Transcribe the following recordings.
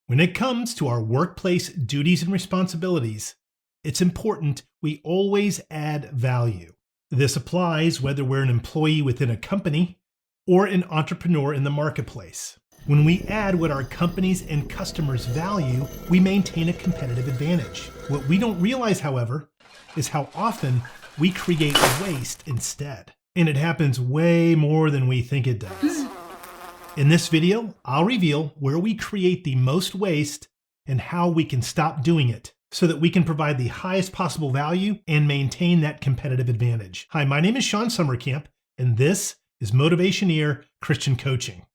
When it comes to our workplace duties and responsibilities, it's important we always add value. This applies whether we're an employee within a company or an entrepreneur in the marketplace. When we add what our companies and customers value, we maintain a competitive advantage. What we don't realize, however, is how often we create waste instead. And it happens way more than we think it does. In this video, I'll reveal where we create the most waste and how we can stop doing it so that we can provide the highest possible value and maintain that competitive advantage. Hi, my name is Shawn Sommerkamp, and this is Motivationeer Christian Coaching.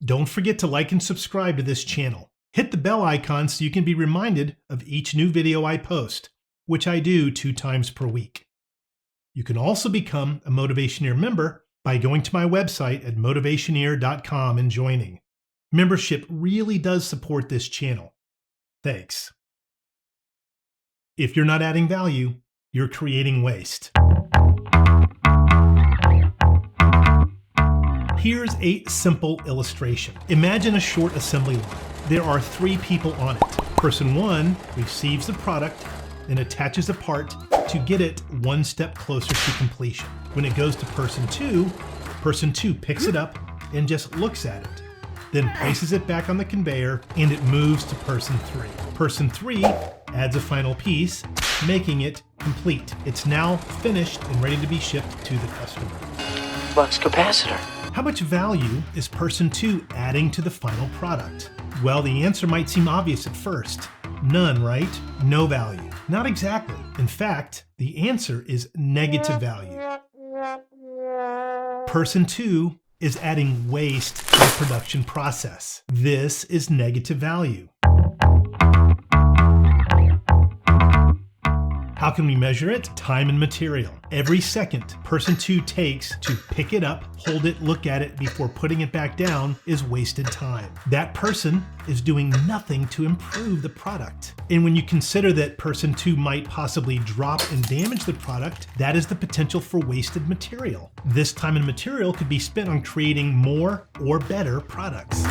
Don't forget to like and subscribe to this channel. Hit the bell icon so you can be reminded of each new video I post, which I do 2 times per week. You can also become a Motivationeer member by going to my website at motivationeer.com and joining. Membership really does support this channel. Thanks. If you're not adding value, you're creating waste. Here's a simple illustration. Imagine a short assembly line. There are 3 people on it. Person 1 receives the product and attaches a part to get it one step closer to completion. When it goes to person 2 picks it up and just looks at it, then places it back on the conveyor and it moves to person 3. Person 3 adds a final piece, making it complete. It's now finished and ready to be shipped to the customer. Flux capacitor. How much value is person 2 adding to the final product? Well, the answer might seem obvious at first. None, right? No value. Not exactly. In fact, the answer is negative value. Person 2 is adding waste to the production process. This is negative value. How can we measure it? Time and material. Every second person 2 takes to pick it up, hold it, look at it before putting it back down is wasted time. That person is doing nothing to improve the product. And when you consider that person 2 might possibly drop and damage the product, that is the potential for wasted material. This time and material could be spent on creating more or better products.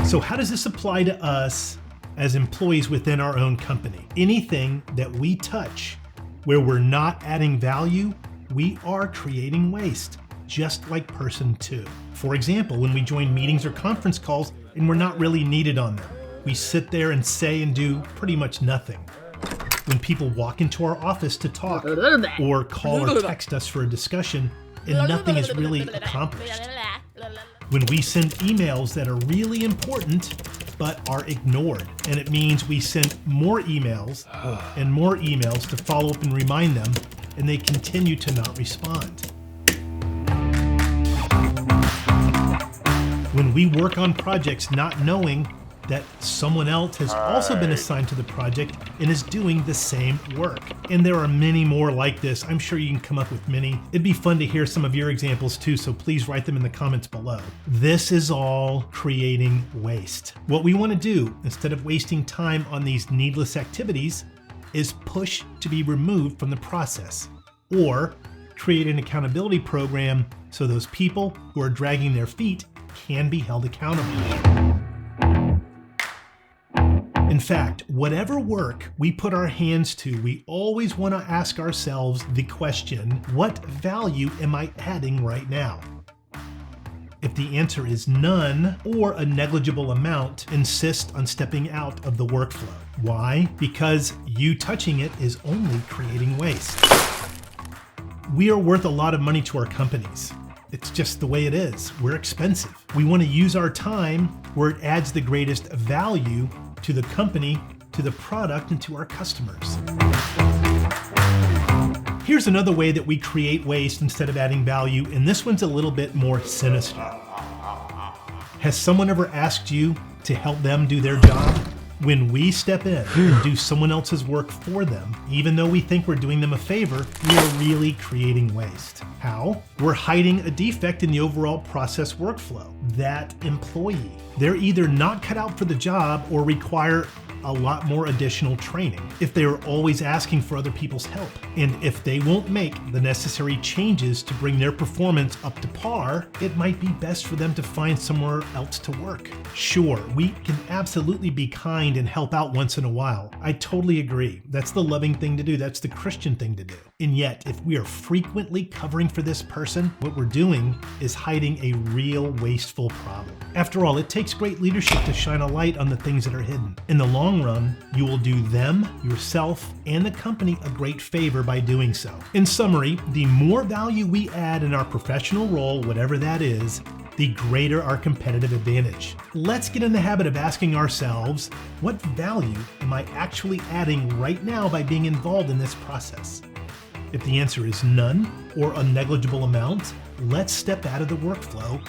So how does this apply to us as employees within our own company? Anything that we touch where we're not adding value, we are creating waste, just like person 2. For example, when we join meetings or conference calls and we're not really needed on them, we sit there and say and do pretty much nothing. When people walk into our office to talk or call or text us for a discussion and nothing is really accomplished. When we send emails that are really important but are ignored, and it means we send more emails and more emails to follow up and remind them, and they continue to not respond. When we work on projects not knowing that someone else has also been assigned to the project and is doing the same work. And there are many more like this. I'm sure you can come up with many. It'd be fun to hear some of your examples too, so please write them in the comments below. This is all creating waste. What we want to do, instead of wasting time on these needless activities, is push to be removed from the process, or create an accountability program so those people who are dragging their feet can be held accountable. In fact, whatever work we put our hands to, we always want to ask ourselves the question, what value am I adding right now? If the answer is none or a negligible amount, insist on stepping out of the workflow. Why? Because you touching it is only creating waste. We are worth a lot of money to our companies. It's just the way it is. We're expensive. We want to use our time where it adds the greatest value to the company, to the product, and to our customers. Here's another way that we create waste instead of adding value, and this one's a little bit more sinister. Has someone ever asked you to help them do their job? When we step in and do someone else's work for them, even though we think we're doing them a favor, we are really creating waste. How? We're hiding a defect in the overall process workflow. That employee, they're either not cut out for the job or require a lot more additional training, if they are always asking for other people's help, and if they won't make the necessary changes to bring their performance up to par, it might be best for them to find somewhere else to work. Sure, we can absolutely be kind and help out once in a while. I totally agree. That's the loving thing to do. That's the Christian thing to do. And yet, if we are frequently covering for this person, what we're doing is hiding a real wasteful problem. After all, it takes great leadership to shine a light on the things that are hidden. In the long run, you will do them, yourself, and the company a great favor by doing so. In summary, the more value we add in our professional role, whatever that is, the greater our competitive advantage. Let's get in the habit of asking ourselves, what value am I actually adding right now by being involved in this process? If the answer is none or a negligible amount, let's step out of the workflow,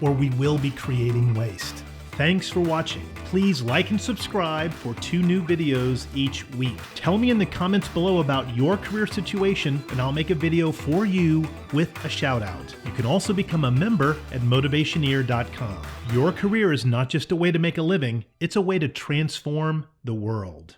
or we will be creating waste. Thanks for watching. Please like and subscribe for 2 new videos each week. Tell me in the comments below about your career situation, and I'll make a video for you with a shout out. You can also become a member at motivationeer.com. Your career is not just a way to make a living, it's a way to transform the world.